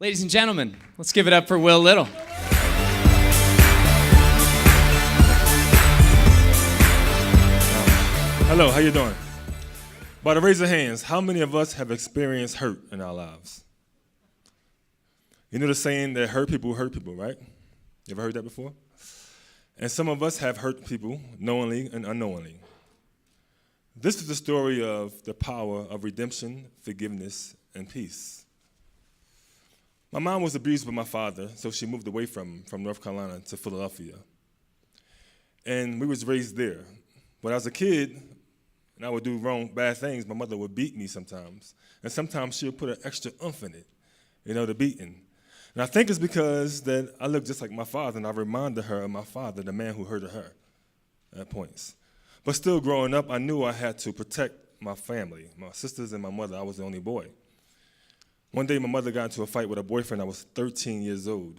Ladies and gentlemen, let's give it up for Will Little. Hello, how you doing? By the raise of hands, how many of us have experienced hurt in our lives? You know the saying that hurt people, right? You ever heard that before? And some of us have hurt people knowingly and unknowingly. This is the story of the power of redemption, forgiveness, and peace. My mom was abused by my father, so she moved away from North Carolina to Philadelphia. And we was raised there. When I was a kid, and I would do bad things, my mother would beat me sometimes. And sometimes she would put an extra oomph in it, the beating. And I think it's because that I look just like my father, and I reminded her of my father, the man who hurted her at points. But still growing up, I knew I had to protect my family, my sisters and my mother. I was the only boy. One day, my mother got into a fight with a boyfriend. I was 13 years old.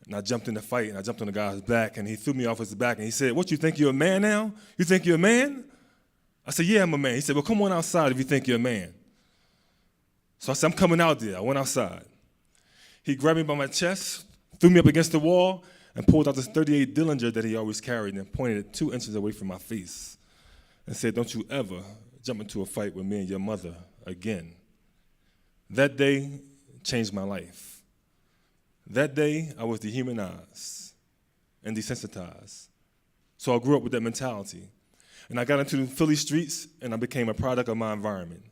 And I jumped in the fight, and I jumped on the guy's back, and he threw me off his back, and he said, "What, you think you're a man now? You think you're a man?" I said, "Yeah, I'm a man." He said, "Well, come on outside if you think you're a man." So I said, "I'm coming out there." I went outside. He grabbed me by my chest, threw me up against the wall, and pulled out this .38 Dillinger that he always carried and pointed it 2 inches away from my face and said, "Don't you ever jump into a fight with me and your mother again." That day changed my life. That day, I was dehumanized and desensitized. So I grew up with that mentality. And I got into the Philly streets, and I became a product of my environment.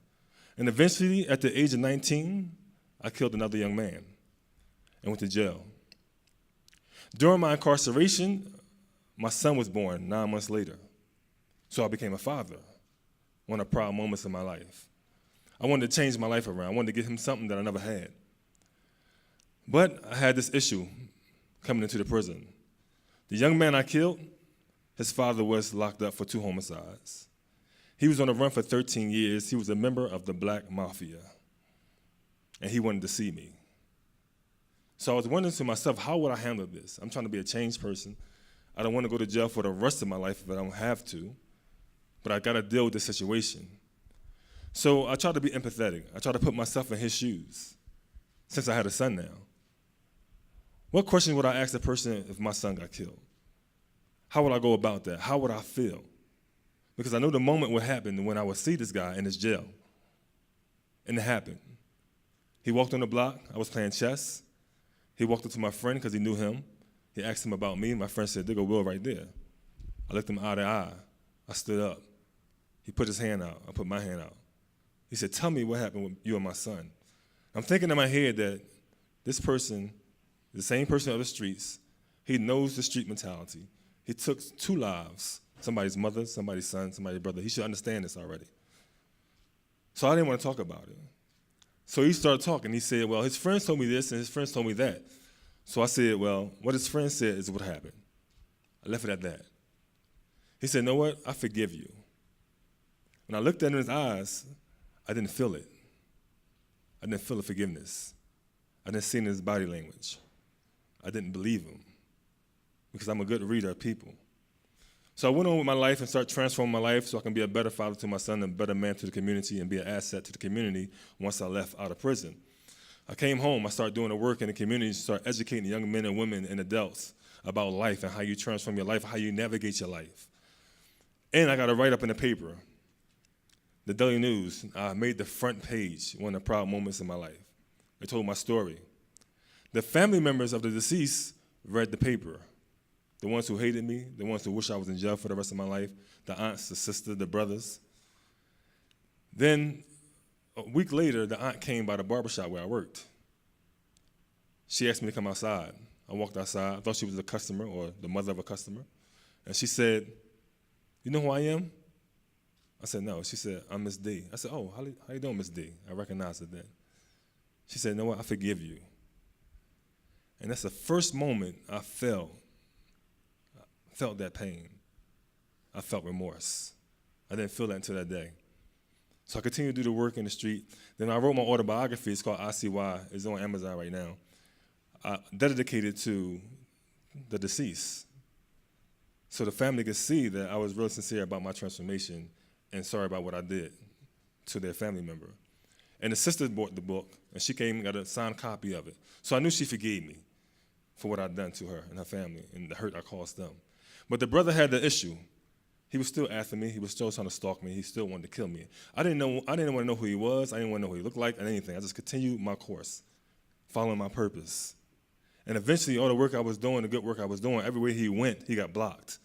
And eventually, at the age of 19, I killed another young man and went to jail. During my incarceration, my son was born 9 months later. So I became a father, one of the proud moments of my life. I wanted to change my life around. I wanted to give him something that I never had. But I had this issue coming into the prison. The young man I killed, his father was locked up for 2 homicides. He was on the run for 13 years. He was a member of the Black Mafia. And he wanted to see me. So I was wondering to myself, how would I handle this? I'm trying to be a changed person. I don't want to go to jail for the rest of my life if I don't have to. But I got to deal with this situation. So I try to be empathetic. I try to put myself in his shoes, since I had a son now. What question would I ask the person if my son got killed? How would I go about that? How would I feel? Because I know the moment would happen when I would see this guy in his jail. And it happened. He walked on the block. I was playing chess. He walked up to my friend because he knew him. He asked him about me. My friend said, "There go Will right there." I looked him eye to eye. I stood up. He put his hand out. I put my hand out. He said, "Tell me what happened with you and my son." I'm thinking in my head that this person, the same person on the streets, he knows the street mentality. He took 2 lives, somebody's mother, somebody's son, somebody's brother. He should understand this already. So I didn't want to talk about it. So he started talking. He said, well, his friends told me this and his friends told me that. So I said, well, what his friends said is what happened. I left it at that. He said, "You know what? I forgive you." When I looked at him in his eyes, I didn't feel it. I didn't feel the forgiveness. I didn't see it in his body language. I didn't believe him because I'm a good reader of people. So I went on with my life and started transforming my life so I can be a better father to my son and a better man to the community and be an asset to the community once I left out of prison. I came home. I started doing the work in the community, started educating young men and women and adults about life and how you transform your life, how you navigate your life. And I got a write-up in the paper. The Daily News, I made the front page, one of the proud moments in my life. I told my story. The family members of the deceased read the paper. The ones who hated me, the ones who wish I was in jail for the rest of my life, the aunts, the sisters, the brothers. Then, a week later, the aunt came by the barbershop where I worked. She asked me to come outside. I walked outside. I thought she was a customer or the mother of a customer. And she said, "You know who I am?" I said, "No." She said, "I'm Miss D." I said, "Oh, how you doing, Miss D?" I recognized her then. She said, "You know what? I forgive you." And that's the first moment I felt that pain. I felt remorse. I didn't feel that until that day. So I continued to do the work in the street. Then I wrote my autobiography. It's called I See Why. It's on Amazon right now. Dedicated to the deceased. So the family could see that I was real sincere about my transformation and sorry about what I did to their family member. And the sister bought the book, and she came and got a signed copy of it. So I knew she forgave me for what I'd done to her and her family and the hurt I caused them. But the brother had the issue. He was still after me. He was still trying to stalk me. He still wanted to kill me. I didn't want to know who he was. I didn't want to know who he looked like and anything. I just continued my course, following my purpose. And eventually, all the work I was doing, the good work I was doing, everywhere he went, he got blocked.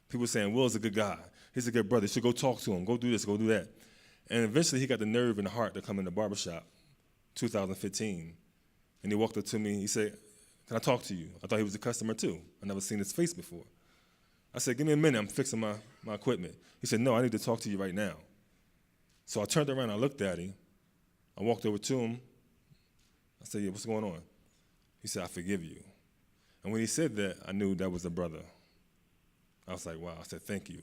People were saying, Will's a good guy. He's a good brother. You should go talk to him. Go do this, go do that. And eventually, he got the nerve and the heart to come in the barbershop, 2015. And he walked up to me. He said, can I talk to you? I thought he was a customer, too. I never seen his face before. I said, give me a minute. I'm fixing my equipment. He said, no, I need to talk to you right now. So I turned around. I looked at him. I walked over to him. I said, yeah, what's going on? He said, I forgive you. And when he said that, I knew that was a brother. I was like, wow. I said, thank you.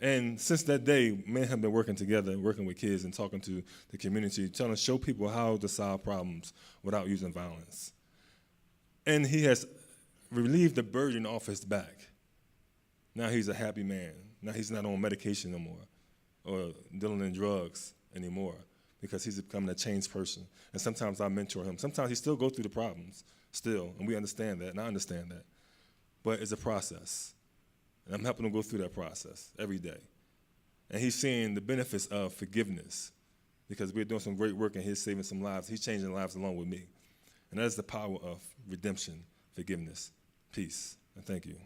And since that day, me and him have been working together, working with kids and talking to the community, trying to show people how to solve problems without using violence. And he has relieved the burden off his back. Now he's a happy man. Now he's not on medication no more or dealing in drugs anymore because he's becoming a changed person. And sometimes I mentor him. Sometimes he still goes through the problems still, and we understand that, and I understand that. But it's a process. And I'm helping him go through that process every day. And he's seeing the benefits of forgiveness because we're doing some great work and he's saving some lives. He's changing lives along with me. And that is the power of redemption, forgiveness, peace. And thank you.